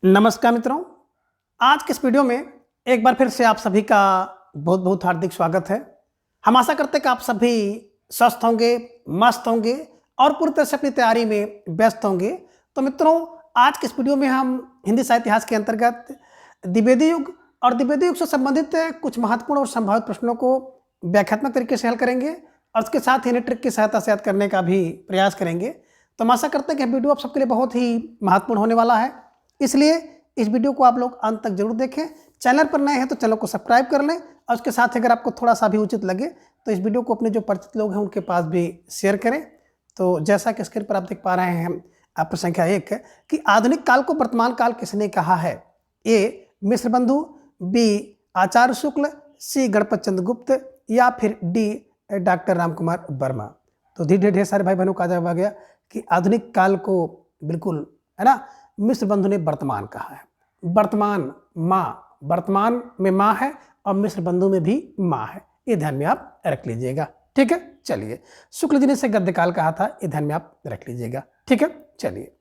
नमस्कार मित्रों, आज के इस वीडियो में एक बार फिर से आप सभी का बहुत बहुत हार्दिक स्वागत है। हम आशा करते हैं कि आप सभी स्वस्थ होंगे, मस्त होंगे और पूरी तरह से अपनी तैयारी में व्यस्त होंगे। तो मित्रों, आज के इस वीडियो में हम हिंदी साहित्य इतिहास के अंतर्गत द्विवेदी युग और द्विवेदी युग से संबंधित कुछ महत्वपूर्ण और संभावित प्रश्नों को व्याख्यात्मक तरीके से हल करेंगे और उसके साथ ही ट्रिक की सहायता से याद करने का भी प्रयास करेंगे। तो हम आशा करते हैं कि वीडियो आप सबके लिए बहुत ही महत्वपूर्ण होने वाला है, इसलिए इस वीडियो को आप लोग अंत तक जरूर देखें। चैनल पर नए हैं तो चैनल को सब्सक्राइब कर लें और उसके साथ अगर आपको थोड़ा सा भी उचित लगे तो इस वीडियो को अपने जो परिचित लोग हैं उनके पास भी शेयर करें। तो जैसा कि स्क्रीन पर आप देख पा रहे हैं, प्रश्न संख्या 1 कि आधुनिक काल को वर्तमान काल किसने कहा है? ए मिश्र बंधु, बी आचार्य शुक्ल, सी गणपत चंद्र गुप्त या फिर डी डॉक्टर रामकुमार वर्मा। तो धीरे ढेर सारे भाई बहनों का जवाब आ गया कि आधुनिक काल को बिल्कुल है ना मिश्र बंधु ने वर्तमान कहा है। वर्तमान माँ, वर्तमान में माँ है और मिश्र बंधु में भी माँ है, ये ध्यान में आप रख लीजिएगा। ठीक है, चलिए। शुक्ल जी ने इसे गद्य काल कहा था, ये ध्यान में आप रख लीजिएगा। ठीक है, चलिए।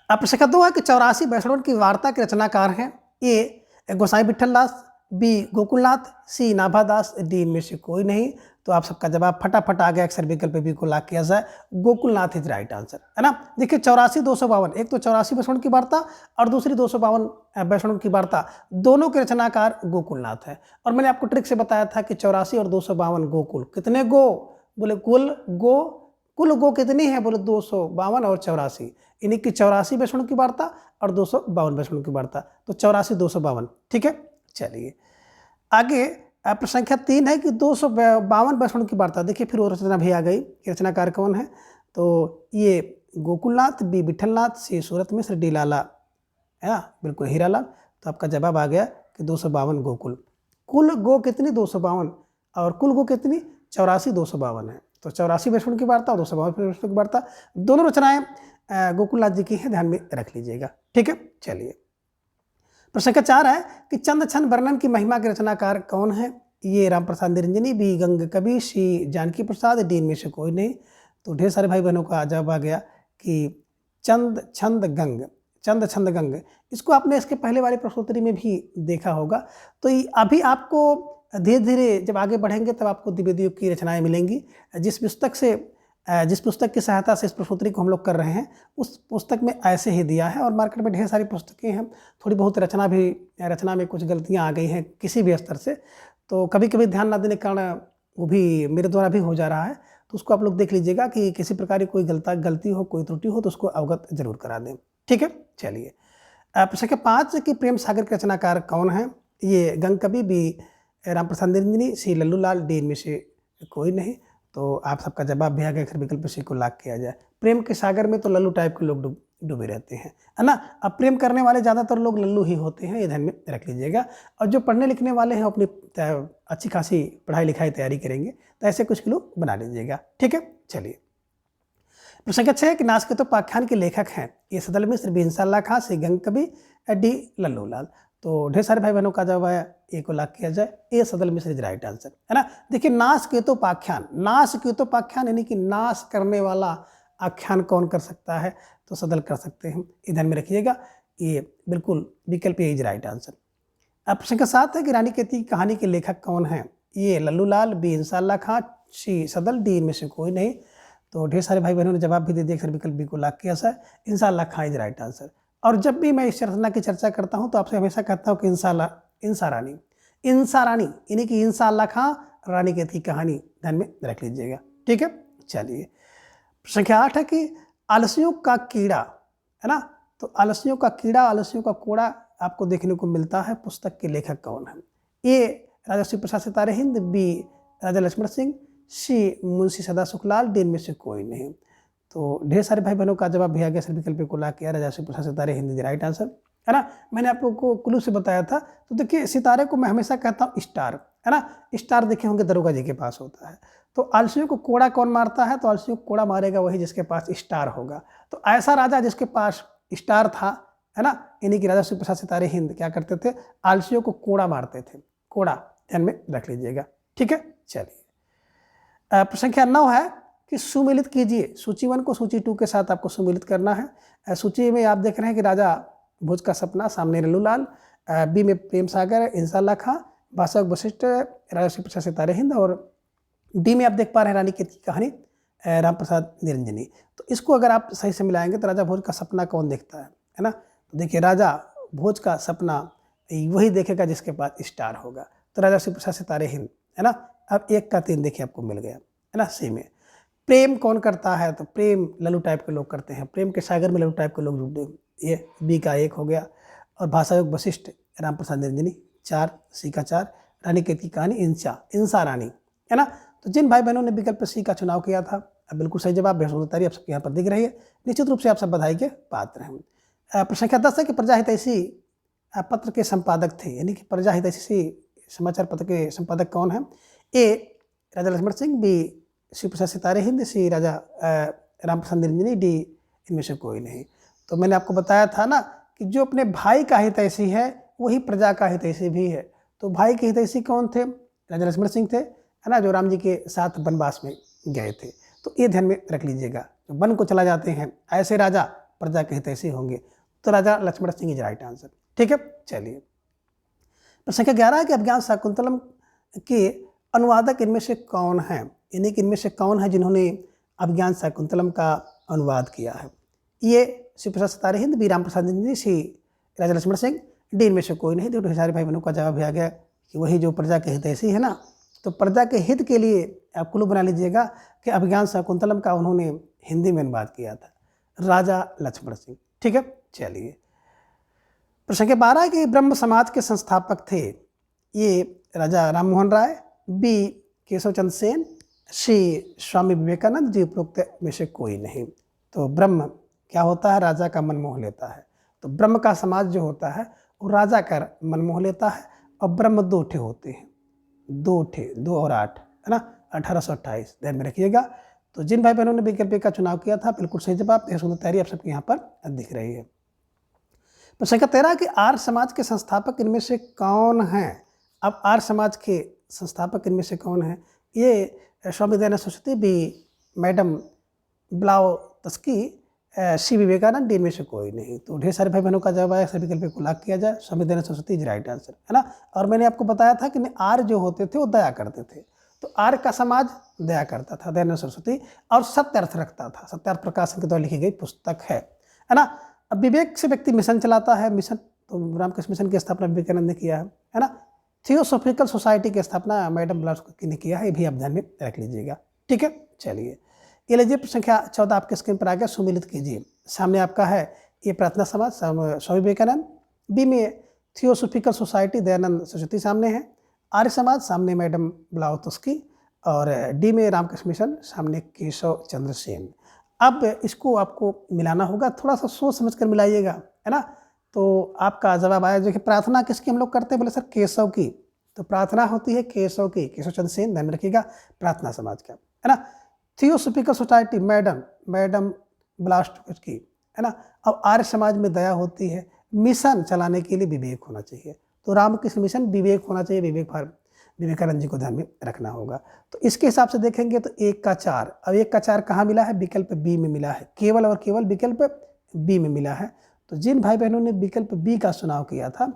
अब प्रश्न 2 है कि 84 वैष्णव की वार्ता के रचनाकार हैं। ए गोसाई विठलदास, बी गोकुलनाथ, सी नाभादास, डी इनमें से कोई नहीं। तो आप सबका जवाब फटाफट आ गया, अक्सर विकल्प बी को लॉक किया जाए। गोकुलनाथ इज राइट आंसर, है ना। देखिए 84 252, एक तो 84 वैष्णव की वार्ता और दूसरी 252 वैष्णव की वार्ता, दोनों के रचनाकार गोकुलनाथ है। और मैंने आपको ट्रिक से बताया था कि 84 और 252 गोकुल, कितने गो? बोले कुल गो कितनी है? बोले 252 और 84, इन्हीं की 84 वैष्णव की वार्ता और 252 वैष्णव की वार्ता, तो 84 252। ठीक है, चलिए आगे। प्रश्न संख्या 3 है कि 252 वैष्णव की वार्ता, देखिए फिर वो रचना भी आ गई, रचनाकार कौन है? तो ये गोकुलनाथ, बी विठलनाथ, सी सूरत मिश्र, डी लाला, है ना, बिल्कुल हीरालाल। तो आपका जवाब आ गया कि 252 गोकुल। कुल गो कितनी? 252, और कुल गो कितनी? 84 252 है। तो 84 वैष्णव की वार्ता और 252 वैष्णव की वार्ता, दोनों रचनाएं गोकुलनाथ जी की हैं, ध्यान में रख लीजिएगा। ठीक है, चलिए। प्रश्न संख्या 4 है कि चंद छंद वर्णन की महिमा के रचनाकार कौन है? ये राम प्रसाद निरंजनी, बी गंग कवि, सी जानकी प्रसाद, डी में से कोई नहीं। तो ढेर सारे भाई बहनों का जवाब आ गया कि चंद छंद गंग, चंद छंद गंग। इसको आपने इसके पहले वाले प्रश्नोत्तरी में भी देखा होगा। तो अभी आपको धीरे धीरे जब आगे बढ़ेंगे तब आपको द्विवेदी युग की रचनाएं मिलेंगी। जिस पुस्तक की सहायता से इस प्रश्नोत्तरी को हम लोग कर रहे हैं, उस पुस्तक में ऐसे ही दिया है। और मार्केट में ढेर सारी पुस्तकें हैं, थोड़ी बहुत रचना में कुछ गलतियां आ गई हैं किसी भी स्तर से, तो कभी कभी ध्यान ना देने के कारण वो भी मेरे द्वारा भी हो जा रहा है। तो उसको आप लोग देख लीजिएगा कि किसी प्रकार की कोई गलती हो, कोई त्रुटि हो तो उसको अवगत जरूर करा दें। ठीक है, चलिए। प्रश्न 5 कि प्रेम सागर के रचनाकार कौन है? ये गंग कवि, बी राम प्रसाद निरंजनी, सी लल्लू लाल, डी में से कोई नहीं। तो आप सबका जवाब भी आ गया, फिर विकल्प सी को लॉक किया जाए। प्रेम के सागर में तो लल्लू टाइप के लोग डूबे रहते हैं, है ना। अब प्रेम करने वाले ज़्यादातर लोग लल्लू ही होते हैं, ये ध्यान में रख लीजिएगा। और जो पढ़ने लिखने वाले हैं अपनी अच्छी खासी पढ़ाई लिखाई तैयारी करेंगे, तो ऐसे कुछ लोग बना लीजिएगा। ठीक है, चलिए। प्रश्न संख्या 6 कि नास्केतोपाख्यान के लेखक हैं? ये सदल मिश्र, बी इंसाल्लाह खां, सी गंग कवि, डी लल्लू लाल। तो ढेर सारे भाई बहनों का जवाब आया, ए को लॉक किया जाए। ए सदल मिश्र इज राइट आंसर, है ना। देखिए नास्केतोपाख्यान यानी कि नाश करने वाला आख्यान कौन कर सकता है? तो सदल कर सकते हैं, ध्यान में रखिएगा। ये बिल्कुल विकल्प ए इज राइट आंसर। अब प्रश्न संख्या 7 है कि रानी केती की कहानी के लेखक कौन है? ये लल्लू लाल, बी इंसाल्लाह खां, सी सदल, डी में से कोई नहीं। तो ढेर सारे भाई बहनों ने जवाब भी दे दिया, विकल्प बी को लॉक किया जाए। इंसाल्लाह खां इज राइट आंसर। और जब भी मैं इस रचना की चर्चा करता हूं तो आपसे हमेशा कहता हूं कि इंसा रानी यानी कि इंसाल्लाह खां रानी केती कहानी, ध्यान में रख लीजिएगा। ठीक है, चलिए। संख्या 8 है कि आलसियों का कीड़ा, है ना। तो आलसियों का कीड़ा, आलसियों का कोड़ा आपको देखने को मिलता है, पुस्तक के लेखक कौन है? ए राजा शिव प्रसाद सितारे हिंद, बी राजा लक्ष्मण सिंह, सी मुंशी सदा सुखलाल, डी में से कोई नहीं। तो ढेर सारे भाई बहनों का जवाब भी आ गया, सर विकल्प को लॉक किया, राजा शिव प्रसाद सितारे हिंद राइट आंसर, है ना। मैंने आप लोगों को क्लू से बताया था। तो देखिए सितारे को मैं हमेशा कहता हूँ स्टार, है ना। स्टार देखे होंगे दरोगा जी के पास होता है। तो आलसियों को कोड़ा कौन मारता है? तो आलसियों को कोड़ा मारेगा वही जिसके पास स्टार होगा। तो ऐसा राजा जिसके पास स्टार था, है ना, यानी कि राजा शिव प्रसाद सितारे हिंद क्या करते थे? आलसियों को कोड़ा मारते थे। कोड़ा ध्यान में रख लीजिएगा। ठीक है, चलिए। प्रश्न संख्या 9 है कि सुमिलित कीजिए। सूची 1 को सूची 2 के साथ आपको सुमिलित करना है। सूची में आप देख रहे हैं कि राजा भोज का सपना, सामने लल्लूलाल, बी में प्रेम सागर, इंसाल्लाह खां, वासव वशिष्ठ, राजा श्री प्रसाद सितारे हिंद, और डी में आप देख पा रहे हैं रानी केत की कहानी, राम प्रसाद निरंजनी। तो इसको अगर आप सही से मिलाएंगे तो राजा भोज का सपना कौन देखता है ना। तो देखिए राजा भोज का सपना वही देखेगा जिसके पास स्टार होगा, तो राजा श्री प्रसाद सितारे हिंद है ना। अब 1 का 3 देखिए आपको मिल गया है ना। सी में प्रेम कौन करता है, तो प्रेम लल्लू टाइप के लोग करते हैं, प्रेम के सागर में लल्लू टाइप के लोग जुड़े, ये बी का 1 हो गया। और भाषा योग वशिष्ठ, राम प्रसाद निरंजनी 4, सी का 4, रानी केत की कहानी इंसा रानी है ना। तो जिन भाई बहनों ने विकल्प सी का चुनाव किया था, अब बिल्कुल सही जवाब बेहद तैयारी आप सबके यहाँ पर दिख रही है, निश्चित रूप से आप सब बधाई के पात्र हैं। प्रश्न संख्या 10 है कि प्रजा हितैषी पत्र के संपादक थे, यानी कि प्रजा हितैषी समाचार पत्र के संपादक कौन है। ए राजा लक्ष्मण सिंह, बी श्री प्रसाद सितारे हिंद, सी राजा राम प्रसाद निरंजनी, डी इनमें से कोई नहीं। तो मैंने आपको बताया था ना कि जो अपने भाई का हितैषी है वही प्रजा का हितैषी भी है। तो भाई के हितैषी कौन थे, राजा लक्ष्मण सिंह थे है ना, जो राम जी के साथ वनवास में गए थे। तो ये ध्यान में रख लीजिएगा, जो वन को चला जाते हैं ऐसे राजा प्रजा के हितैषी होंगे। तो Raja Lakshman Singh is right answer. ठीक है, चलिए प्रश्न संख्या 11 है कि अभिज्ञान शाकुंतलम के अनुवादक इनमें से कौन है, यानी कि इनमें से कौन है जिन्होंने अभिज्ञान शाकुंतलम का अनुवाद किया है। ये श्री प्रसाद सितारे हिंद, बी राम प्रसाद निरंजनी, सी राजा लक्ष्मण सिंह, डी इनमें से कोई नहीं। तो ढेर सारे भाई बहनों का जवाब भी आ गया कि वही जो प्रजा के हितैषी है ना। तो प्रजा के हित के लिए आप कुल्लू बना लीजिएगा कि अभिज्ञान शाकुंतलम का उन्होंने हिंदी में अनुवाद किया था, राजा लक्ष्मण सिंह। ठीक है, चलिए प्रश्न संख्या 12 है कि ब्रह्म समाज के संस्थापक थे। ये राजा राम मोहन राय, बी केशव चंद्र सेन, सी स्वामी विवेकानंद, डी उपरोक्त में से कोई नहीं। तो ब्रह्म क्या होता है, राजा का मन मोह लेता है। तो ब्रह्म का समाज जो होता है वो राजा का मन मोह लेता है। और ब्रह्म 2 ठे होते हैं, 2 और 8 है ना, 1828 ध्यान में रखिएगा। तो जिन भाई बहनों ने विकल्प का चुनाव किया था बिल्कुल सही जवाब, सुंदर तैयारी आप सबके यहाँ पर दिख रही है। प्रश्न संख्या 13 कि आर्य समाज के संस्थापक इनमें से कौन हैं। अब आर्य समाज के संस्थापक इनमें से कौन हैं। ये Swami Dayanand Saraswati, B madam Blavatsky, C Vivekananda, D इनमें से कोई नहीं। तो ढेर सारे भाई बहनों का जवाब आया, सभी विकल्प को लॉक किया जाए, Swami Dayanand Saraswati is right answer है ना। और मैंने आपको बताया था कि आर्य जो होते थे वो दया करते थे। तो आर्य का समाज दया करता था, दयानंद सरस्वती, और सत्यार्थ रखता था। सत्यार्थ प्रकाशन के द्वारा लिखी गई पुस्तक है ना। अब विवेक से व्यक्ति मिशन चलाता है, मिशन तो रामकृष्ण मिशन की स्थापना विवेकानंद ने किया है ना। थियोसॉफिकल सोसाइटी की स्थापना मैडम ब्लावत्स्की ने किया है, ये भी आप ध्यान में रख लीजिएगा। ठीक है, चलिए ये लीजिए प्रश्न संख्या 14 आपके स्क्रीन पर आ गया, सुमिलित कीजिए। सामने आपका है ये प्रार्थना समाज स्वामी विवेकानंद, बी में थियोसॉफिकल सोसाइटी दयानंद सरस्वती सामने है, आर्य समाज सामने मैडम ब्लावत्स्की, और डी में रामकृष्ण मिशन सामने केशव चंद्र सेन। अब इसको आपको मिलाना होगा, थोड़ा सा सोच समझ कर मिलाइएगा है ना। तो आपका जवाब आया जो कि प्रार्थना किसकी हम लोग करते हैं, बोले सर केशव की। तो प्रार्थना होती है केशव की, केशव चंद्र सेन ध्यान रखिएगा, प्रार्थना समाज का है ना। थियोसॉफिकल सोसाइटी मैडम ब्लावत्स्की है ना। अब आर्य समाज में दया होती है, मिशन चलाने के लिए विवेक होना चाहिए। तो रामकृष्ण मिशन विवेक होना चाहिए, विवेकानंद जी को ध्यान में रखना होगा। तो इसके हिसाब से देखेंगे तो 1 का 4, अब 1 का 4 कहाँ मिला है, विकल्प बी में मिला है, केवल और केवल विकल्प बी में मिला है। तो जिन भाई बहनों ने विकल्प बी का चुनाव किया था,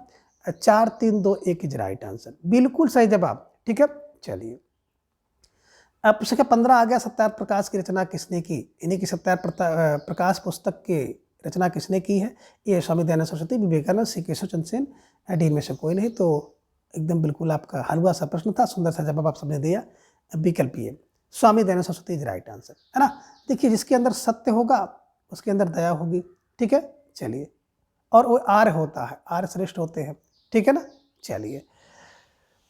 4 3 2 1 इज राइट आंसर, बिल्कुल सही जवाब। ठीक है, चलिए अब प्रश्न संख्या 15 आ गया, सत्यार्थ प्रकाश की रचना किसने की, यानी कि सत्यार्थ प्रकाश पुस्तक की रचना किसने की है। ये स्वामी दयानंद सरस्वती, विवेकानंद, सी केशव चंद्र सेन, डी में से कोई नहीं। तो एकदम बिल्कुल आपका हलवा सा प्रश्न था, सुंदर सा जवाब आप सबने दिया, विकल्प ये Swami Dayanand Saraswati is right answer है ना। देखिए जिसके अंदर सत्य होगा उसके अंदर दया होगी। ठीक है, चलिए, और वो आर्य होता है, आर्य श्रेष्ठ होते हैं। ठीक है ना, चलिए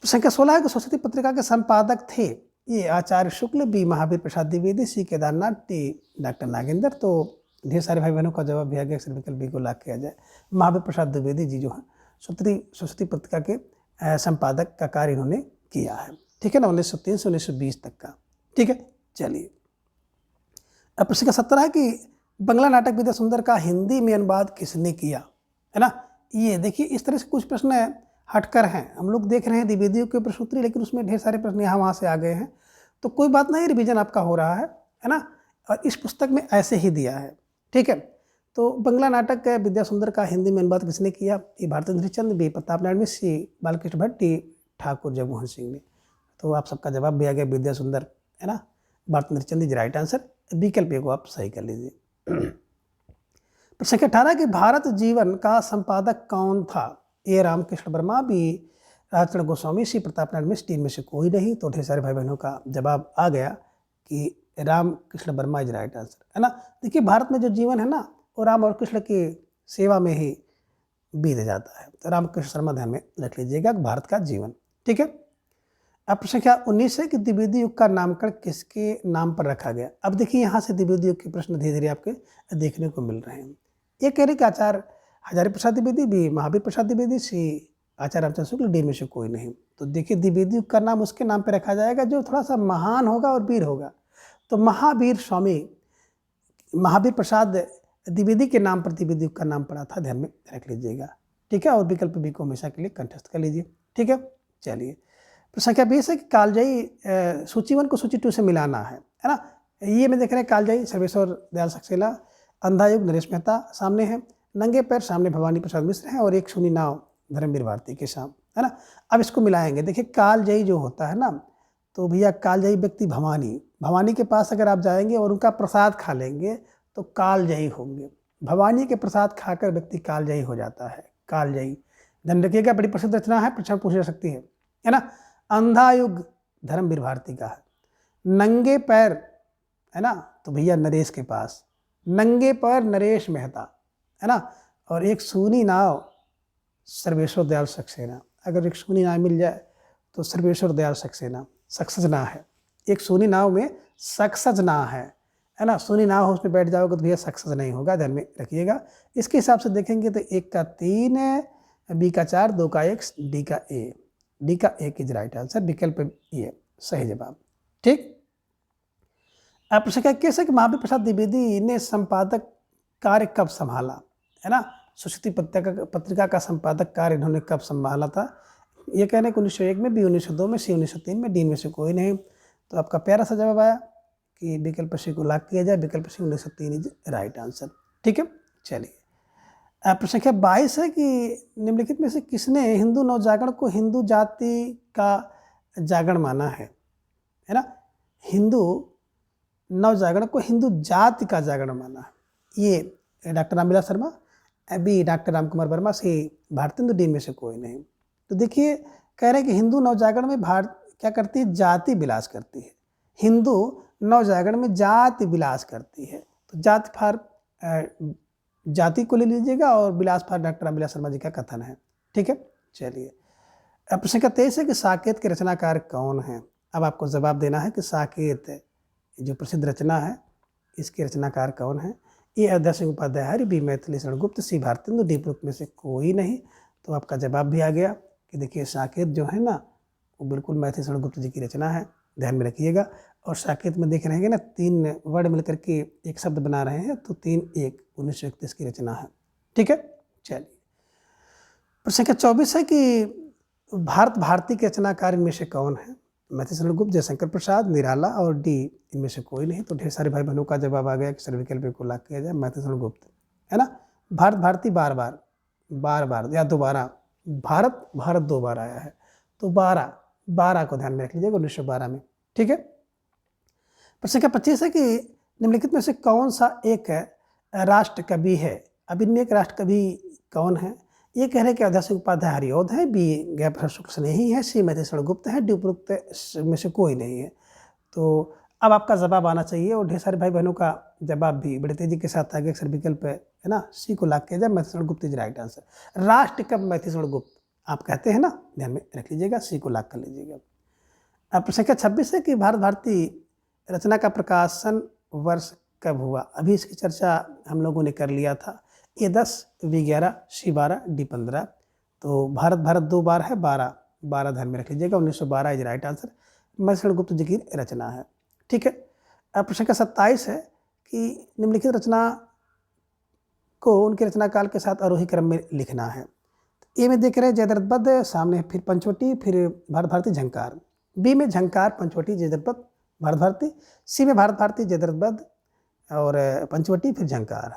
संख्या 16 है कि सरस्वती पत्रिका के संपादक थे। ये आचार्य शुक्ल, बी महावीर प्रसाद द्विवेदी, सी केदारनाथ, डी डॉक्टर नागेंद्र। तो ढेर सारे भाई बहनों का जवाब भी आ गया, विकल्प बी को लॉक किया जाए। महावीर प्रसाद द्विवेदी जी जो है सरस्वती पत्रिका के संपादक का कार्य इन्होंने किया है। ठीक है ना, 1903 से 1920 तक का। ठीक है, चलिए अब प्रश्न का 17 है कि बंगला नाटक विद्या सुंदर का हिंदी में अनुवाद किसने किया है ना। ये देखिए इस तरह से कुछ प्रश्न हटकर हैं, हम लोग देख रहे हैं द्विवेदियों के प्रश्नोत्तरी, लेकिन उसमें ढेर सारे प्रश्न यहाँ वहाँ से आ गए हैं। तो कोई बात नहीं, रिवीजन आपका हो रहा है ना। और इस पुस्तक में ऐसे ही दिया है। ठीक है, तो बंगला नाटक विद्या सुंदर का हिंदी में अनुवाद किसने किया? ये भारतेंद्र हरिश्चंद्र, बी प्रताप नारायण मिश्र, सी बालकृष्ण भट्ट, डी ठाकुर जगमोहन सिंह ने। तो आप सबका जवाब भी आ गया विद्या सुंदर, है ना, Bharatendra Harishchandra is right answer. विकल्प को आप सही कर लीजिए। प्रश्न संख्या 18 कि भारत जीवन का संपादक कौन था? ए रामकृष्ण वर्मा, बी राजचरण गोस्वामी, सी प्रताप नारायण मिश्र, डी में से कोई नहीं। तो ढेर सारे भाई बहनों का जवाब आ गया कि Ramakrishna Verma is right answer, है ना। देखिए भारत में जो जीवन है ना वो राम और कृष्ण की सेवा में ही बीत जाता है। तो रामकृष्ण शर्मा ध्यान में रख लीजिएगा भारत का जीवन, ठीक है। अब प्रश्न संख्या 19 है कि द्विवेदी युग का नामकरण किसके नाम पर रखा गया? अब देखिए यहाँ से द्विवेदी युग के प्रश्न धीरे धीरे आपके देखने को मिल रहे हैं। ये कह रहे कि आचार्य हजारी प्रसाद द्विवेदी, बी महावीर प्रसाद द्विवेदी, सी आचार्य रामचंद्र शुक्ल, डी में से कोई नहीं। तो देखिए द्विवेदी युग का नाम उसके नाम पर रखा जाएगा जो थोड़ा सा महान होगा और वीर होगा। तो महावीर प्रसाद द्विवेदी के नाम पर द्विवेदी युग का नाम पड़ा था, ध्यान में रख लीजिएगा, ठीक है। और विकल्प बी को हमेशा के लिए कंठस्थ कर लीजिए, ठीक है। चलिए प्रश्न संख्या 20 है कि कालजयी सूची 1 को सूची 2 से मिलाना है ना। ये में देख रहे हैं कालजयी सर्वेश्वर दयाल सक्सेना, अंधा युग नरेश मेहता सामने है, नंगे पैर सामने भवानी प्रसाद मिश्र हैं और एक सूनी नाव धर्मवीर भारती के सामने, है ना। अब इसको मिलाएंगे। देखिए कालजयी जो होता है ना, तो भैया कालजयी व्यक्ति भवानी के पास अगर आप जाएंगे और उनका प्रसाद खा लेंगे तो कालजयी होंगे। भवानी के प्रसाद खाकर व्यक्ति कालजयी हो जाता है, कालजयी। ध्यान रखिएगा, बड़ी प्रसिद्ध रचना है, प्रश्न पूछ जा सकती है ना। अंधा युग धर्मवीर भारती का है। नंगे पैर, है ना, तो भैया नरेश के पास, नंगे पैर नरेश मेहता, है ना। और एक सूनी नाव सर्वेश्वर दयाल सक्सेना। अगर एक सूनी नाव मिल जाए तो सर्वेश्वर दयाल सक्सेना, सक्सजना है। एक सूनी नाव में सक्सजना है ना। सूनी नाव हो उसमें बैठ जाओगे तो भैया सक्सेस नहीं होगा, ध्यान में रखिएगा। इसके हिसाब से देखेंगे तो 1 का 3, बी का 4, 2 का 1, डी का 1 इज राइट आंसर। विकल्प ये सही जवाब, ठीक। अब प्रश्न क्या कैसे कि महावीर प्रसाद द्विवेदी ने संपादक कार्य कब संभाला, है ना। सुश्रुति पत्रिका का संपादक कार्य इन्होंने कब संभाला था? ये कहने कि 1901 में, बी 1902 में, सी 1903 में, डी में से कोई नहीं। तो आपका प्यारा सा जवाब आया कि विकल्प सी को लॉक किया जाए। विकल्प सी 1903 इज राइट आंसर, ठीक है। चलिए प्रश्न संख्या 22 है कि निम्नलिखित में से किसने हिंदू नवजागरण को हिंदू जाति का जागरण माना है ना। हिंदू नवजागरण को हिंदू जाति का जागरण माना है। ये doctor Ramvilas Sharma, B doctor Ramkumar Verma, C Bharatendu, D में से कोई नहीं। तो देखिए कह रहे हैं कि हिंदू नवजागरण में क्या करती है? जाति विलास करती है। हिंदू नवजागरण में जाति विलास करती है। तो जाति फार जाति को ले लीजिएगा और विलास फार डॉक्टर रामविलास शर्मा जी का कथन है, ठीक है। चलिए प्रश्न संख्या 23 है कि साकेत के रचनाकार कौन है? अब आपको जवाब देना है कि साकेत जो प्रसिद्ध रचना है इसके रचनाकार कौन है? ए अयोध्या सिंह उपाध्याय है, बी मैथिली शरण गुप्त, सी भारतेंदु, डी उपरोक्त में से कोई नहीं। तो आपका जवाब भी आ गया कि देखिए साकेत जो है ना वो बिल्कुल मैथिली शरण गुप्त जी की रचना है, ध्यान में रखिएगा। और साकेत में देख रहे हैं ना 3 वर्ड मिलकर के एक शब्द बना रहे हैं, तो 3-1 1931 की रचना है, ठीक है। चलिए प्रश्न संख्या 24 है कि भारत भारती के रचनाकार इनमें से कौन है? मैथिली शरण गुप्त, जयशंकर प्रसाद, निराला और डी इनमें से कोई नहीं। तो ढेर सारे भाई बहनों का जवाब आ गया कि सर विकल्प को लॉक किया जाए, मैथिली शरण गुप्त, है ना। भारत भारती बार बार या दोबारा, भारत 2 बार आया है, तो 12 को ध्यान में रख लीजिएगा 1912 में, ठीक है। प्रश्न संख्या 25 है कि निम्नलिखित में से कौन सा एक राष्ट्र कवि है? अब इनमें एक राष्ट्र कवि कौन है? ये कह रहे हैं कि अयोध्या सिंह उपाध्याय हरिऔध है, बी गयाप्रसाद शुक्ल स्नेही है, सी मैथिली शरण गुप्त है, डी उपरोक्त में से कोई नहीं है। तो अब आपका जवाब आना चाहिए और ढेर सारे भाई बहनों का जवाब भी बड़े तेजी के साथ आगे अक्सर विकल्प है ना, सी को लॉक किया जाए, Maithili Sharan Gupt is right answer. राष्ट्र कवि मैथिली शरण गुप्त आप कहते हैं ना, ध्यान में रख लीजिएगा, सी को लॉक कर लीजिएगा। अब प्रश्न संख्या 26 है कि भारत भारती रचना का प्रकाशन वर्ष कब हुआ? अभी इसकी चर्चा हम लोगों ने कर लिया था। ए 10, बी 11, सी 12, डी 15। तो भारत 2 बार है, 12 ध्यान में रख लीजिएगा, 1912 is right answer. Maithili Sharan Gupt जी की रचना है, ठीक है। अब प्रश्न संख्या 27 है कि निम्नलिखित रचना को उनके रचना काल के साथ आरोही क्रम में लिखना है। ए में देख रहे हैं जयद्रथ पद, सामने फिर पंचवटी, फिर भारत भारती झंकार, बी में झंकार पंचवटी जयद्रथ पद भारत भारती, सी में भारत भारती जयद्रथ पद और पंचवटी फिर झंकार।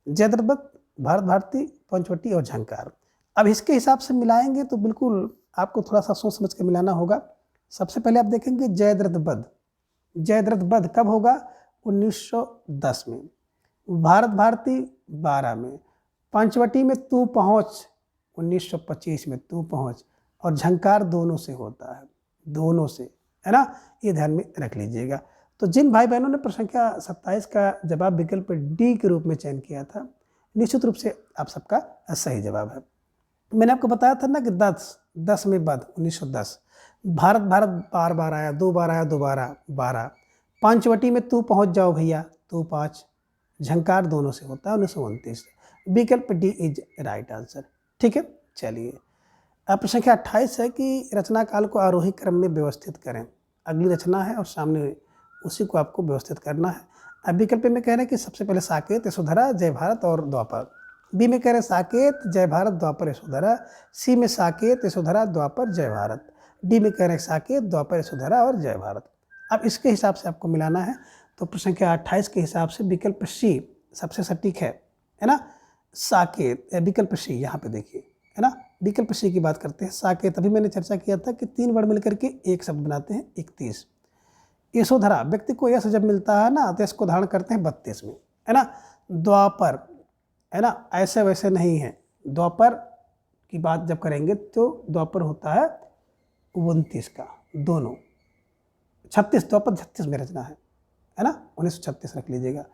जयद्रथ, भारत भारती, पंचवटी और झंकार। अब इसके हिसाब से मिलाएंगे तो बिल्कुल आपको थोड़ा सा सोच समझ के मिलाना होगा। सबसे पहले आप देखेंगे जयद्रथ वध। जयद्रथ वध कब होगा? 1910 में। भारत भारती 12 में। पंचवटी में तू पहुँच 1925 में, तू पहुँच। और झंकार दोनों से होता है, दोनों से, है ना, ये ध्यान में रख लीजिएगा। तो जिन भाई बहनों ने प्रश्न संख्या 27 का जवाब विकल्प डी के रूप में चयन किया था, निश्चित रूप से आप सबका सही जवाब है। मैंने आपको बताया था ना कि 10 में वध 1910, भारत भारत बार बार आया, 2 बार आया, दोबारा 12, पंचवटी में तू पहुंच जाओ भैया, तू 5, झंकार दोनों से होता है 1929। विकल्प डी इज राइट आंसर। ठीक है, चलिए अब प्रश्न संख्या 28 है कि रचना काल को आरोही क्रम में व्यवस्थित करें। अगली रचना है और सामने उसी को आपको व्यवस्थित करना है। अब विकल्प में कह रहे हैं कि सबसे पहले साकेत, यशोधरा, जय भारत और द्वापर। बी में कह रहे हैं साकेत, जय भारत, द्वापर, यशोधरा। सी में साकेत, यशोधरा, द्वापर, जय भारत। डी में कह रहे हैं साकेत, द्वापर, यशोधरा और जय भारत। अब इसके हिसाब से आपको मिलाना है। तो प्रश्न संख्या 28 के हिसाब से विकल्प सी सबसे सटीक है ना, साकेत। विकल्प सी यहाँ पे देखिए, है ना, विकल्प सी की बात करते हैं। साकेत, अभी मैंने चर्चा किया था कि 3 वर्ड मिलकर के एक शब्द बनाते हैं 31। यशोधरा, व्यक्ति को यश जब मिलता है ना तो इसको धारण करते हैं 32 में, है ना। द्वापर, है ना, ऐसे वैसे नहीं है। द्वापर की बात जब करेंगे तो द्वापर होता है 29 का, दोनों। 36, द्वापर 36 में रचना है ना, 1936 रख लीजिएगा।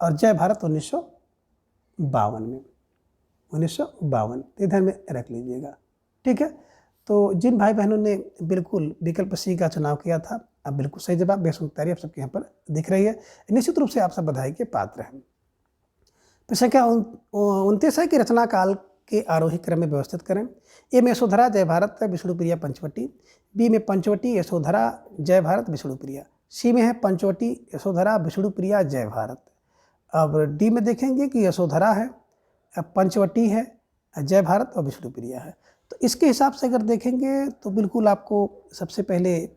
और जय भारत 1952 में, 1952 इधर में रख लीजिएगा। ठीक है, तो जिन भाई बहनों ने बिल्कुल विकल्प सी का चुनाव किया था, अब बिल्कुल सही जवाब, बेसुध तैयारी आप सबके यहाँ पर दिख रही है, निश्चित रूप से आप सब बधाई के पात्र हैं। प्रश्न संख्या 29 है कि रचना काल के आरोही क्रम में व्यवस्थित करें। ए में यशोधरा, जय भारत, विष्णुप्रिया, पंचवटी। बी में पंचवटी, यशोधरा, जय भारत, विष्णुप्रिया। सी में है पंचवटी, यशोधरा, विष्णुप्रिया, जय भारत। अब डी में देखेंगे कि यशोधरा है, पंचवटी है, जय भारत और विष्णुप्रिया है। तो इसके हिसाब से अगर देखेंगे तो बिल्कुल आपको सबसे पहले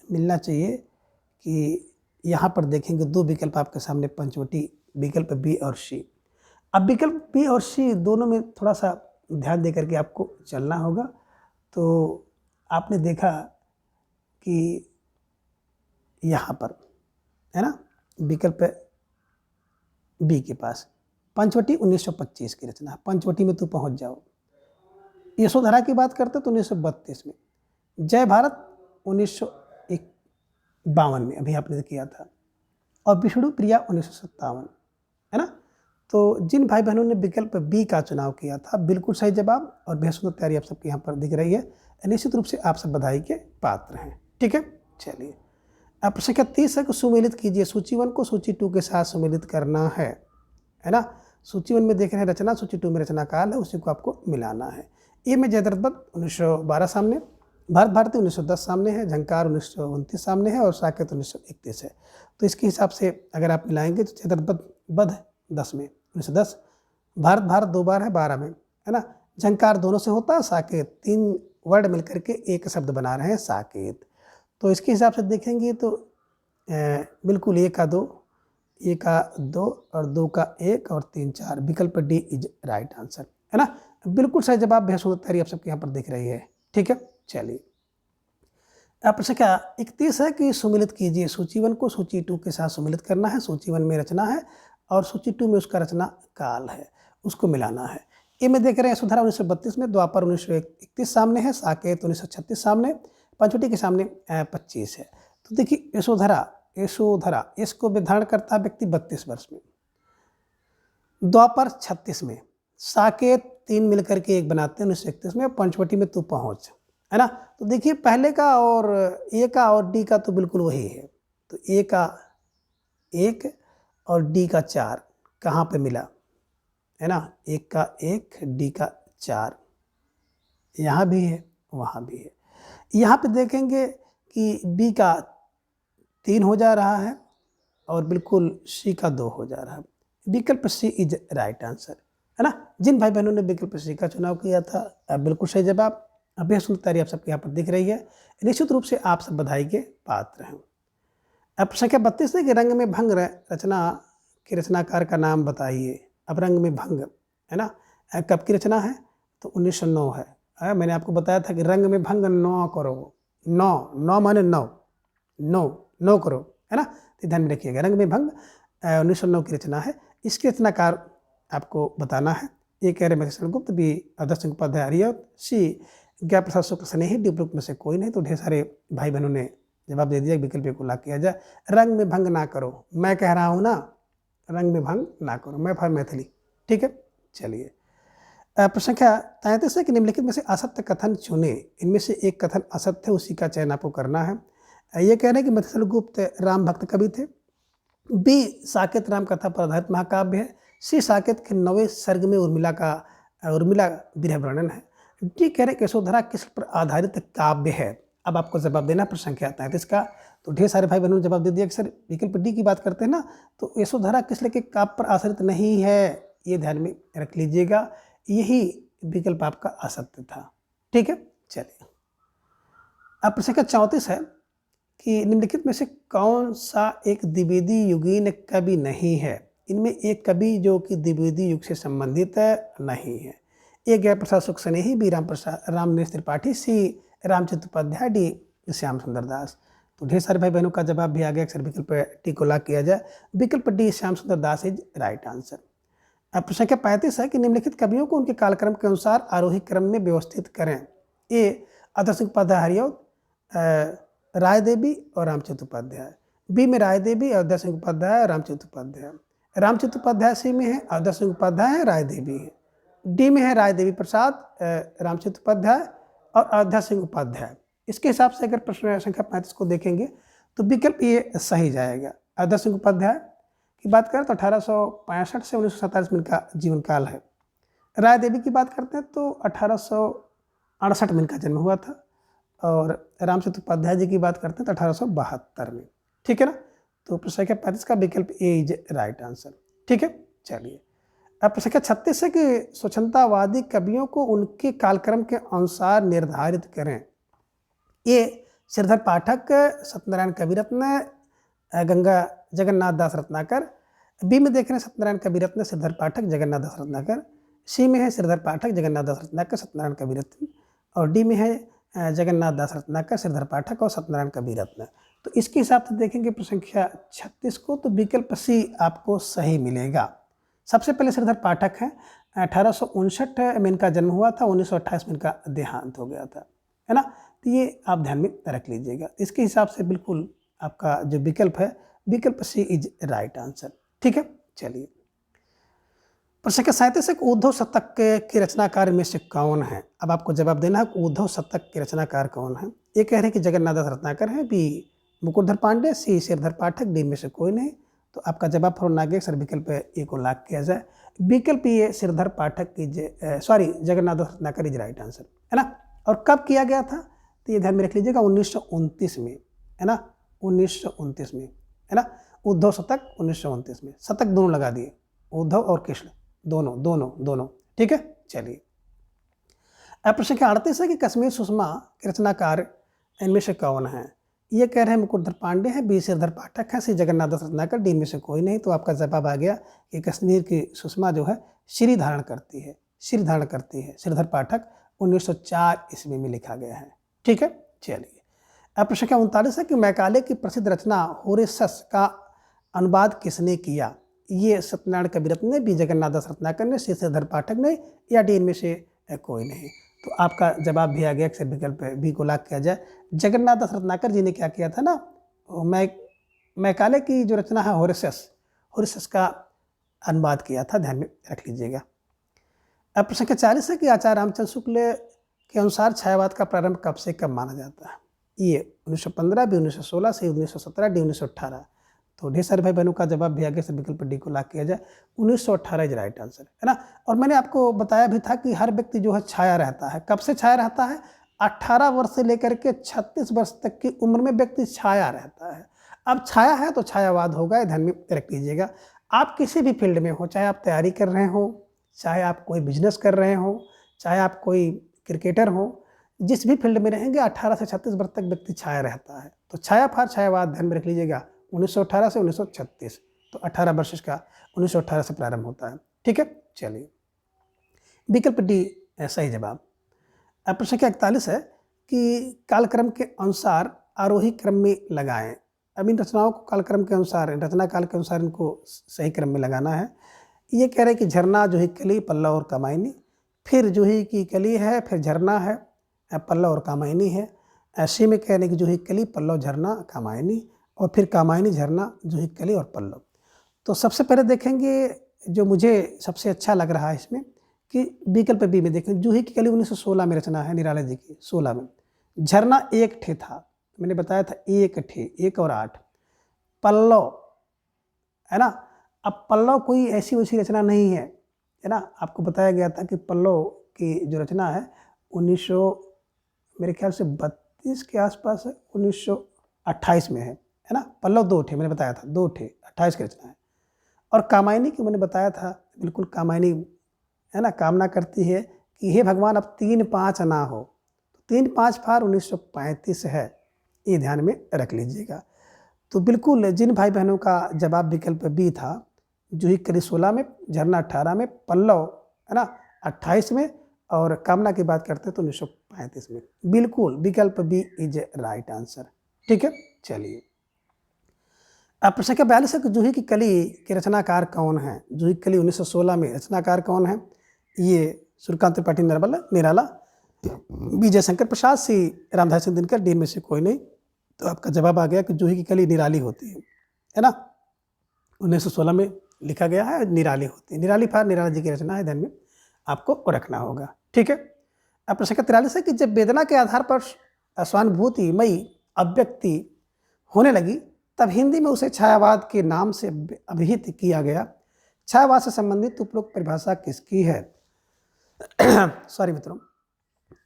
मिलना चाहिए कि यहाँ पर देखेंगे 2 विकल्प आपके सामने, पंचवटी, विकल्प बी और सी। अब विकल्प बी और सी दोनों में थोड़ा सा ध्यान दे करके आपको चलना होगा। तो आपने देखा कि यहाँ पर, है ना, विकल्प बी के पास पंचवटी 1925 की रचना, पंचवटी में तू पहुँच जाओ। यशोधरा की बात करते तो 1932 में। जय भारत 1952 में, अभी आपने किया था। और विष्णुप्रिया 1957, है ना। तो जिन भाई बहनों ने विकल्प बी का चुनाव किया था, बिल्कुल सही जवाब और बेहद तैयारी आप सबके यहाँ पर दिख रही है, निश्चित रूप से आप सब बधाई के पात्र हैं। ठीक है, चलिए अब प्रश्न संख्या 30 है कि सुमेलित कीजिए। सूची 1 को सूची 2 के साथ सुमेलित करना है ना। सूची 1 में देख रहे हैं रचना, सूची 2 में रचना काल है, उसी को आपको मिलाना है। ए में जयद्रथ वध 1912 सामने, भारत भारती 1910 सामने है, झंकार 1929 सामने है और साकेत 1931 है। तो इसके हिसाब से अगर आप मिलाएंगे तो जयद्रथ वध 10 में, 1910, भारत भारत 2 बार है 12 में, है ना। झंकार दोनों से होता है, साकेत 3 वर्ड मिलकर के एक शब्द बना रहे हैं साकेत। तो इसके हिसाब से देखेंगे तो बिल्कुल 1 का 2, 1 का 2 और 2 का 1 और 3 4, विकल्प डी इज राइट आंसर, है ना। बिल्कुल सही जवाब, बेहद तैयारी आप सबके यहाँ पर दिख रही है। ठीक है, चलिए अब प्रश्न क्या 31 है कि सुमिलित कीजिए। सूची 1 को सूची 2 के साथ सुमिलित करना है। सूची 1 में रचना है और सूची 2 में उसका रचना काल है, उसको मिलाना है। ए में देख रहे हैं यशोधरा 1932 में, द्वापर 1931 सामने है, साकेत 1936 सामने, पंचवटी के सामने 25 है। तो देखिए यशोधरा इसको धारण करता है व्यक्ति 32 वर्ष में, द्वापर 36 में, साकेत 3 मिलकर के एक बनाते हैं 1931 में, पंचवटी में तू पहुँच, है ना। तो देखिए पहले का और ए का और डी का तो बिल्कुल वही है। तो ए का 1 और डी का 4 कहाँ पे मिला, है ना। 1 का 1, डी का 4, यहाँ भी है वहाँ भी है। यहाँ पे देखेंगे कि बी का 3 हो जा रहा है और बिल्कुल सी का 2 हो जा रहा है। विकल्प सी इज राइट आंसर, है ना। जिन भाई बहनों ने विकल्प सी का चुनाव किया था, बिल्कुल सही जवाब, बेहद सुंदर तैयारी आप सबके यहाँ पर दिख रही है, निश्चित रूप से आप सब बधाई के पात्र हैं। अब संख्या 32 है कि रंग में भंग रचना के रचनाकार का नाम बताइए। अब रंग में भंग, है ना, कब की रचना है, तो 1909 है। मैंने आपको बताया था कि रंग में भंग 9 करो, 9 माने 9, 9 करो, है ना, तो ध्यान में रखिएगा। रंग में भंग 1909 की रचना है। इसके रचनाकार आपको बताना है। ये कह रहे मधुसूदन गुप्त, बी आदर्श सिंह उपाध्याय आर्यावत, सी ज्ञा प्रसाद शुक्ल स्नेही, डी उपरोक्त में से कोई नहीं। तो ढेर सारे भाई बहनों ने जवाब दे दिया, विकल्प को लाभ किया जाए। रंग में भंग ना करो, मैं कह रहा हूँ ना, रंग में भंग ना करो, मैं फॉर मैथिली, ठीक है। चलिए प्रश्न संख्या 33 है कि निम्नलिखित में से असत्य कथन चुने, इनमें से एक कथन असत्य है, उसी का चयन आपको करना है। ये कह रहे हैं कि मधुसूदन गुप्त राम भक्त कवि थे, बी साकेत राम कथा पर आधारित महाकाव्य है, सी साकेत के 9वें सर्ग में उर्मिला विरह वर्णन है, डी कह रहे यशोधरा किस पर आधारित काव्य है। अब आपको जवाब देना प्रश्न संख्या 33 का। तो ढेर सारे भाई बहनों ने जवाब दे दिया कि सर विकल्प डी की बात करते हैं ना, तो यशोधरा किस के काव्य पर आधारित नहीं है, ये ध्यान में रख लीजिएगा, यही विकल्प आपका असत्य था, ठीक है। चलिए अब प्रश्न संख्या 34 है कि निम्नलिखित में से कौन सा एक द्विवेदी युगीन कवि नहीं है। इनमें एक कवि जो कि द्विवेदी युग से संबंधित नहीं है। ए ज्ञा प्रसाद शुक्ल स्नेही, बी रामनेश त्रिपाठी, सी रामचंद्र उपाध्याय, डी श्याम सुंदर दास। तो ढेर सारे भाई बहनों का जवाब भी आ गया। अक्सर विकल्प डी को लाभ किया जाए, विकल्प डी श्याम सुंदर दास इज राइट आंसर। अब प्रश्न संख्या 35 है कि निम्नलिखित कवियों को उनके कालक्रम के अनुसार आरोही क्रम में व्यवस्थित करें। ए आदर्श सिंह उपाध्याय आर्यावत, राय देवी और रामचंद्र उपाध्याय, बी में राय देवी, आदर्श सिंह उपाध्याय और रामचंद्र उपाध्याय, रामचंद्र उपाध्याय सी में है, आदर्श सिंह उपाध्याय है, राय देवी है, डी में है राय देवी प्रसाद, रामचंद्र उपाध्याय और आदर्श सिंह उपाध्याय। इसके हिसाब से अगर प्रश्न संख्या 35 को देखेंगे तो विकल्प ये सही जाएगा। आदर्श सिंह उपाध्याय की बात करें तो 1865 से 1947 में इनका जीवन काल है। राय देवी की बात करते हैं तो 1868 में इनका जन्म हुआ था, और रामचंद्र उपाध्याय जी की बात करते हैं तो 1872 में, ठीक है ना। तो प्रश्न संख्या 35 का विकल्प ए इज राइट आंसर, ठीक है। चलिए अब प्रश्न संख्या 36 है कि स्वच्छंदतावादी कवियों को उनके कालक्रम के अनुसार निर्धारित करें। ए श्रीधर पाठक, सत्यनारायण कविरत्न, गंगा जगन्नाथ दास रत्नाकर, बी में देख रहे हैं सत्यनारायण कविरत्न, श्रीधर पाठक, जगन्नाथ दास रत्नाकर, सी में है श्रीधर पाठक, जगन्नाथ दास रत्नाकर, सत्यनारायण कविरत्न, और डी में है जगन्नाथ दास रत्नाकर, श्रीधर पाठक और सत्यनारायण कविरत्न। तो इसके हिसाब से देखेंगे प्रश्न संख्या 36 को, तो विकल्प सी आपको सही मिलेगा। सबसे पहले श्रीधर पाठक हैं, 1859 में इनका जन्म हुआ था, 1928 में इनका देहांत हो गया था, है ना। तो ये आप ध्यान में रख लीजिएगा। इसके हिसाब से बिल्कुल आपका जो विकल्प है, विकल्प सी इज राइट आंसर, ठीक है। चलिए प्रश्न संख्या 37 है उद्धव शतक के रचनाकार में से कौन है। अब आपको जवाब देना है उद्धव शतक के रचनाकार कौन है। ये कह रहे हैं कि जगन्नाथ दास रत्नाकर है, बी मुकुटधर पांडे, सी श्रीधर पाठक, डी में से कोई नहीं। तो आपका जवाब फॉर नागे सर विकल्प ए को लाख किया जाए, विकल्प ये श्रीधर पाठक की जगन्नाथ दास रत्नाकर इज राइट आंसर, है ना। और कब किया गया था, तो ये ध्यान में रख लीजिएगा 1929 में, है ना, 1929 में, है ना। उद्धव शतक 1929 में, शतक दोनों लगा दिए, उद्धव और कृष्ण दोनों, ठीक है। चलिए अब प्रश्न संख्या 38 है कि कश्मीर सुषमा के रचनाकार इनमें से कौन है। ये कह रहे हैं मुकुटधर पांडे हैं, बी श्रीधर पाठक है, सी जगन्नाथ दास रत्नाकर, डी में से कोई नहीं। तो आपका जवाब आ गया कि कश्मीर की सुषमा जो है श्री धारण करती है, श्रीधर पाठक 1904 ईस्वी में लिखा गया है, ठीक है। चलिए अब प्रश्न संख्या 39 है कि मैकाले की प्रसिद्ध रचना होरेसस का अनुवाद किसने किया। ये सत्यनारायण कविरत्न ने, बी जगन्नाथ दास रत्नाकर ने, सी श्रीधर पाठक ने, या डी इनमें से कोई नहीं। तो आपका जवाब भी आ गया कि विकल्प बी को लाख किया जाए। जगन्नाथ दास रत्नाकर जी ने क्या किया था ना, मैकाले की जो रचना है होरेसस का अनुवाद किया था, ध्यान में रख लीजिएगा। अब प्रश्न संख्या 40 है कि आचार्य रामचंद्र शुक्ल के अनुसार छायावाद का प्रारंभ कब से कब माना जाता है। ये 1915, बी 1916, सी 1917, डी 1918। तो ढेर सारे भाई बहनों का जवाब भी आगे से विकल्प डी को लाख किया जाए, 1918 इज राइट आंसर, है ना। और मैंने आपको बताया भी था कि हर व्यक्ति जो है छाया रहता है, कब से छाया रहता है, 18 वर्ष से लेकर के 36 वर्ष तक की उम्र में व्यक्ति छाया रहता है। अब छाया है तो छायावाद होगा, ध्यान में रख लीजिएगा। आप किसी भी फील्ड में हो, चाहे आप तैयारी कर रहे हो, चाहे आप कोई बिजनेस कर रहे हो, चाहे आप कोई क्रिकेटर हो, जिस भी फील्ड में रहेंगे 18 से 36 वर्ष तक व्यक्ति छाया रहता है। तो छाया फार छायावाद ध्यान में रख लीजिएगा, 1918 से 1936। तो 18 वर्ष का 1918 से प्रारंभ होता है। ठीक है, चलिए विकल्प डी सही जवाब। अब प्रश्न संख्या 41 है कि कालक्रम के अनुसार आरोही क्रम में लगाएं। अब इन रचनाओं को कालक्रम के अनुसार, रचना काल के अनुसार इनको सही क्रम में लगाना है। ये कह रहे हैं कि झरना, जूही कली, पल्लव और कामायनी, फिर जूही की कली है, फिर झरना है, पल्लव और कामायनी है। ऐसे में कह रहे हैं कि जूही कली, पल्लव, झरना, कामायनी, और फिर कामायनी, झरना, जूही कली और पल्लव। तो सबसे पहले देखेंगे जो मुझे सबसे अच्छा लग रहा है इसमें कि विकल्प बी में देखें, जूही की कली 1916 में रचना है निराला जी की, 16 में। झरना एक ठे था, मैंने बताया था एक ठे, 1 और 8। पल्लव है ना, अब पल्लव कोई ऐसी वैसी रचना नहीं है ना, आपको बताया गया था कि पल्लव की जो रचना है 1900 मेरे ख्याल से 32 के आसपास है, 1928 में है ना। पल्लव 2 ठे मैंने बताया था, 2 ठे 28 की रचना है। और कामायनी की मैंने बताया था, बिल्कुल कामायनी है ना, कामना करती है कि हे भगवान अब 3-5 ना हो, तो 3-5 फार 1935 है, ये ध्यान में रख लीजिएगा। तो बिल्कुल जिन भाई बहनों का जवाब विकल्प बी था, जूही कली 16 में, झरना 18 में, पल्लव है ना 28 में, और कामना की बात करते हैं तो 1935 में, बिल्कुल विकल्प बी इज राइट आंसर। ठीक है, चलिए अब प्रश्न संख्या 42 है कि जूही की कली के रचनाकार कौन है। जूही की कली 1916 में रचनाकार कौन है? ये सूर्यकांत त्रिपाठी निराला, बी जयशंकर प्रसाद, सी रामधारी सिंह दिनकर, डी में से कोई नहीं। तो आपका जवाब आ गया कि जूही की कली निराली होती है ना, 1916 में लिखा गया है, निराली होती है। निराली फार निराला जी की रचना है, ध्यान में आपको रखना होगा। ठीक है, अब प्रश्न संख्या 43 है कि जब वेदना के आधार पर स्वानुभूति मई अभिव्यक्ति होने लगी तब हिंदी में उसे छायावाद के नाम से अभिहित किया गया। छायावाद से संबंधित उपरोक्त परिभाषा किसकी है? सॉरी मित्रों,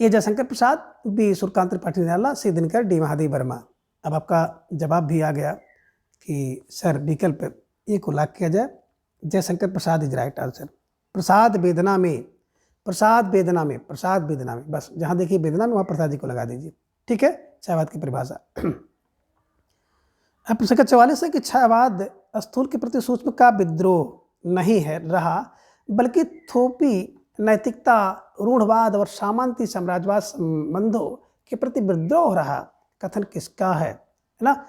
ये जयशंकर प्रसाद, बी सूर्यकांत त्रिपाठी निराला, सी दिनकर, डी महादेव वर्मा। अब आपका जवाब भी आ गया कि सर विकल्प ए को लॉक किया जाए, Jaishankar Prasad is right answer. प्रसाद वेदना में, प्रसाद वेदना में, प्रसाद वेदना में, बस जहाँ देखिए वेदना में वहाँ प्रसाद जी को लगा दीजिए। ठीक है, छायावाद की परिभाषा। अब प्रश्न 44 है कि छायावाद स्थूल के प्रति सूक्ष्म का विद्रोह नहीं है रहा, बल्कि थोपी नैतिकता, रूढ़वाद और सामंती साम्राज्यवाद संबंधों के प्रति विद्रोह रहा। कथन किसका है ना?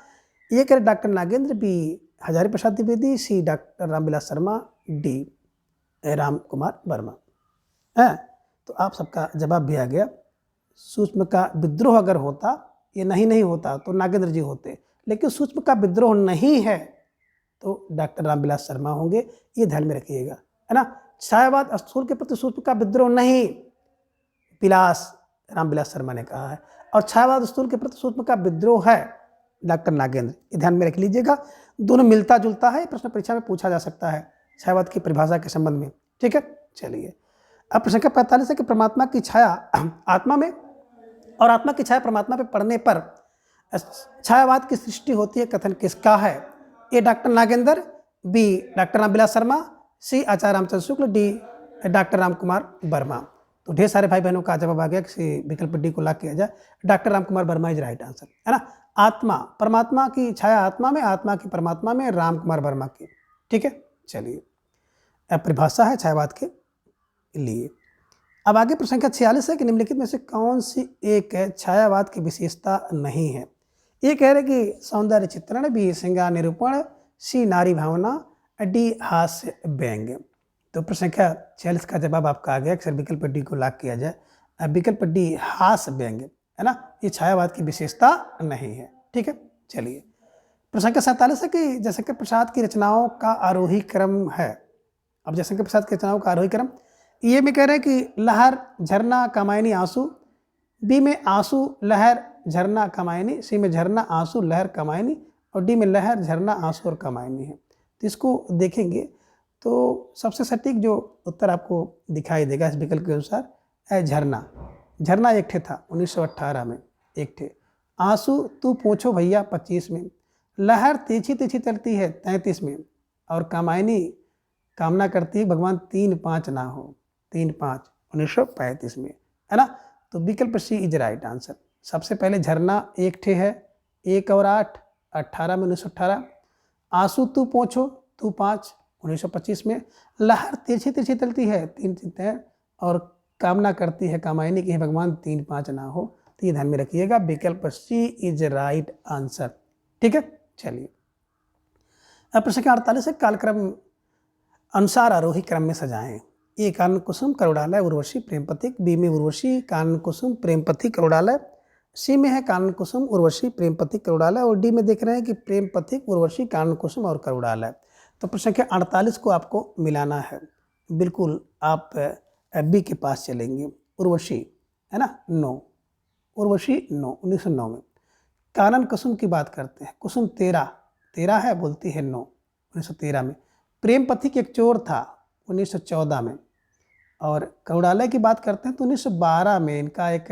ये कह रहे डॉक्टर नागेंद्र, बी हजारी प्रसाद द्विवेदी, सी डॉक्टर रामविलास शर्मा, डी राम कुमार वर्मा है। तो आप सबका जवाब भी आ गया। सूक्ष्म का विद्रोह अगर होता, ये नहीं होता तो नागेंद्र जी होते, लेकिन सूक्ष्म का विद्रोह नहीं है तो डॉक्टर रामविलास शर्मा होंगे, ये ध्यान में रखिएगा है ना। छायावाद स्थूल के प्रति सूक्ष्म का विद्रोह नहीं, रामविलास शर्मा ने कहा है, और छायावाद स्थूल के प्रति सूक्ष्म का विद्रोह है डॉक्टर नागेंद्र, ये ध्यान में रख लीजिएगा। दोनों मिलता जुलता है, प्रश्न परीक्षा में पूछा जा सकता है छायावाद की परिभाषा के संबंध में। ठीक है, चलिए अब प्रश्न संख्या 45 है कि परमात्मा की छाया आत्मा में और आत्मा की छाया परमात्मा पे पड़ने पर छायावाद की सृष्टि होती है। कथन किसका है? A doctor Nagendra, B doctor Ramvilas Sharma, C Acharya Ramchandra Shukla, D doctor Ram Kumar Verma. तो ढेर सारे भाई बहनों का जवाब आ गया कि विकल्प डी को लॉक किया जाए, doctor Ram Kumar Verma is right answer है ना। आत्मा, परमात्मा की छाया आत्मा में, आत्मा की परमात्मा में, राम कुमार वर्मा की। ठीक है, चलिए अब परिभाषा है छायावाद के लिए। अब आगे प्रश्न संख्या 46 है कि निम्नलिखित में से कौन सी एक छायावाद की विशेषता नहीं है? ये कह रहे कि सौंदर्य चित्रण, बी श्रृंगार निरूपण, सी नारी भावना, डी हास्य व्यंग्य। तो प्रश्न संख्या 46 का जवाब आपका आ गया कि सर विकल्प डी को लॉक किया जाए। अब विकल्प डी हास्य व्यंग्य है ना, ये छायावाद की विशेषता नहीं है। ठीक है, चलिए प्रश्न संख्या 47 है कि जयशंकर प्रसाद की रचनाओं का आरोही क्रम है। अब जयशंकर प्रसाद की रचनाओं का आरोही क्रम, ये में कह रहे हैं कि लहर, झरना, कामायनी, आंसू, बी में आंसू, लहर, झरना, कामायनी, सी में झरना, आंसू, लहर, कामायनी, और डी में लहर, झरना, आंसू और कामायनी है। तो इसको देखेंगे तो सबसे सटीक जो उत्तर आपको दिखाई देगा इस विकल्प के अनुसार है झरना। झरना एक ठे था 1918 में, एक ठे। आंसू तू पूछो भैया 25 में, लहर तिरछी तिरछी चलती है 33 में, और कामायनी कामना करती है भगवान 3-5 ना हो, 3-5 1935 में है ना। तो विकल्प सी इज राइट आंसर। सबसे पहले झरना एक ठे है, 1 और 8 18 में 1918। आंसू तू पोछो तू 5 1925 में लहर तिरछी तिरछी चलती है, 3 चित्त है, और कामना करती है कामायनी की, भगवान 3 5 ना हो। तो ये ध्यान में रखिएगा, विकल्प सी इज राइट आंसर। ठीक है, चलिए अब प्रश्न संख्या 48 है, कालक्रम अनुसार आरोही क्रम में सजाएं। ए कानन कुसुम करुणालय उर्वशी प्रेम पथिक, बी में उर्वशी कानन कुसुम प्रेम पथिक करुणालय, सी में है कानन कुसुम उर्वशी प्रेम पथिक करुणालय, और डी में देख रहे हैं कि प्रेम पथिक उर्वशी कानन कुसुम और करुणालय। तो प्रश्न संख्या 48 को आपको मिलाना है। बिल्कुल आप बी के पास चलेंगे, उर्वशी है ना, 9, उर्वशी 9, 1909 में। कानन कुसुम की बात करते हैं, कुसुम 13 है, बोलती है 9, 1913 में। प्रेम पथिक एक चोर था, 1914 में। और करुणालय की बात करते हैं तो 1912 में इनका एक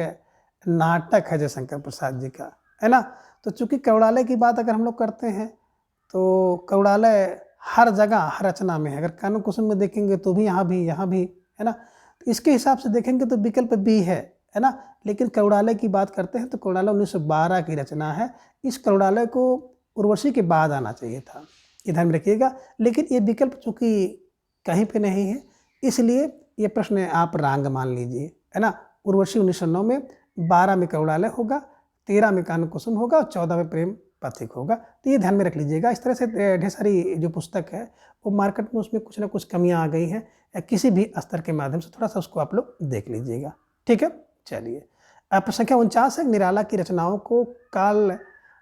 नाटक है जयशंकर प्रसाद जी का, है ना। तो चूंकि करुणालय की बात अगर हम लोग करते हैं तो करुणालय हर जगह हर रचना में है। अगर कानन कुसुम में देखेंगे तो भी यहाँ भी है ना। तो इसके हिसाब से देखेंगे तो विकल्प बी है ना। लेकिन करुणालय की बात करते हैं तो करुणालय 1912 की रचना है। इस करुणालय को उर्वशी के बाद आना चाहिए था, ये ध्यान में रखिएगा। लेकिन ये विकल्प चूंकि कहीं पे नहीं है, इसलिए ये प्रश्न आप रांग मान लीजिए, है ना। उर्वशी 1909 में, 12 में करुणालय होगा, 13 में कानन कुसुम होगा और 14 में प्रेम पथिक होगा। तो ये ध्यान में रख लीजिएगा। इस तरह से ढेर सारी जो पुस्तक है वो मार्केट में उसमें कुछ ना कुछ कमियां आ गई हैं, किसी भी स्तर के माध्यम से थोड़ा सा उसको आप लोग देख लीजिएगा। ठीक है, चलिए प्रश्न संख्या 49 है, निराला की रचनाओं को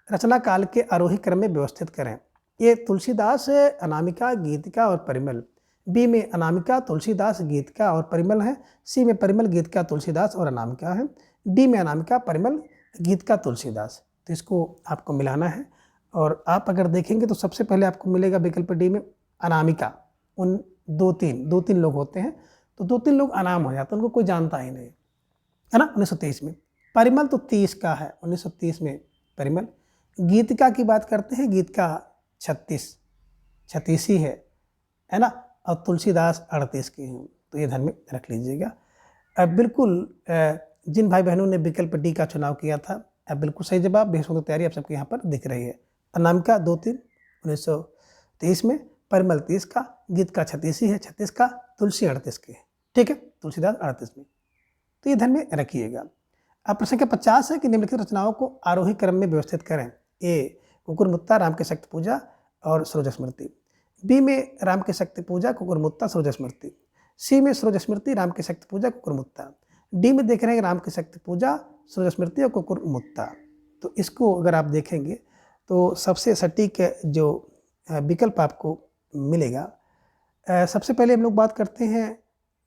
रचना काल के आरोही क्रम में व्यवस्थित करें। ये तुलसीदास, अनामिका, गीतिका और परिमल। बी में अनामिका, तुलसीदास, गीतिका और परिमल है। सी में परिमल, गीतिका, तुलसीदास और अनामिका है। डी में अनामिका, परिमल, गीतिका, तुलसीदास। तो इसको आपको मिलाना है। और आप अगर देखेंगे तो सबसे पहले आपको मिलेगा विकल्प डी में अनामिका। उन दो तीन लोग होते हैं तो 2-3 लोग अनाम हो जाते हैं, उनको कोई जानता ही नहीं, है ना, 1923 में। परिमल तो 30 का है, 1930 में परिमल। गीतिका की बात करते हैं, गीतिका 36 ही है ना। और तुलसीदास 38 की हैं। तो ये ध्यान में रख लीजिएगा। अब बिल्कुल जिन भाई बहनों ने विकल्प डी का चुनाव किया था, अब बिल्कुल सही जवाब, बेहद तैयारी आप सबके यहाँ पर दिख रही है। अनामिका 2-3 1923 में, परिमल 30 का, गीतिका 36 ही है, 36 का, तुलसी 38 की है। ठीक है, तुलसीदास 38 में। तो ये ध्यान में रखिएगा। अब प्रश्न संख्या 50 है कि निम्नलिखित रचनाओं को आरोही क्रम में व्यवस्थित करें। ए कुकुरमुत्ता, राम की शक्ति पूजा और सरोज स्मृति। बी में राम की शक्ति पूजा, कुकुरमुत्ता, सरोज स्मृति। सी में सरोज स्मृति, राम की शक्ति पूजा, कुकुरमुत्ता। डी में देख रहे हैं राम की शक्ति पूजा, सरोज स्मृति और कुकुरमुत्ता। तो इसको अगर आप देखेंगे तो सबसे सटीक जो विकल्प आपको मिलेगा, सबसे पहले हम लोग बात करते हैं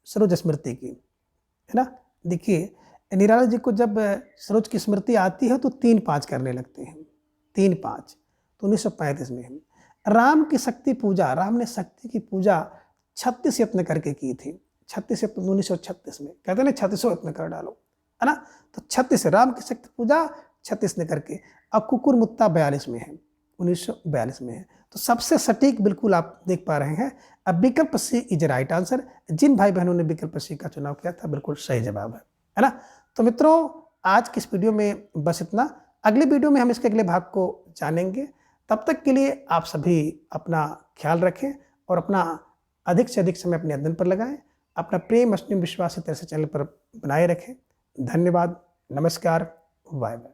सरोज स्मृति की, है ना। देखिए निराला जी को जब सरोज की स्मृति आती है तो 3-5 करने लगते हैं, 3-5, तो 1935 में है। राम की शक्ति पूजा, राम ने शक्ति की पूजा 36 यत्न करके की थी, 36 यत्न 1936 में, कहते हैं ना 36 यत्न कर डालो, है ना। तो 36 राम की शक्ति पूजा 36 ने करके। अब कुकुरमुत्ता 42 में है, 1942 में है। तो सबसे सटीक बिल्कुल आप देख पा रहे हैं। अब विकल्प सी इज राइट आंसर। जिन भाई बहनों ने विकल्प सी का चुनाव किया था, बिल्कुल सही जवाब है ना। तो मित्रों आज की इस वीडियो में बस इतना। अगले वीडियो में हम इसके अगले भाग को जानेंगे। तब तक के लिए आप सभी अपना ख्याल रखें और अपना अधिक से अधिक समय अपने अध्ययन पर लगाएं। अपना प्रेम स्नेह विश्वास इस तरह से चैनल पर बनाए रखें। धन्यवाद, नमस्कार, बाय बाय।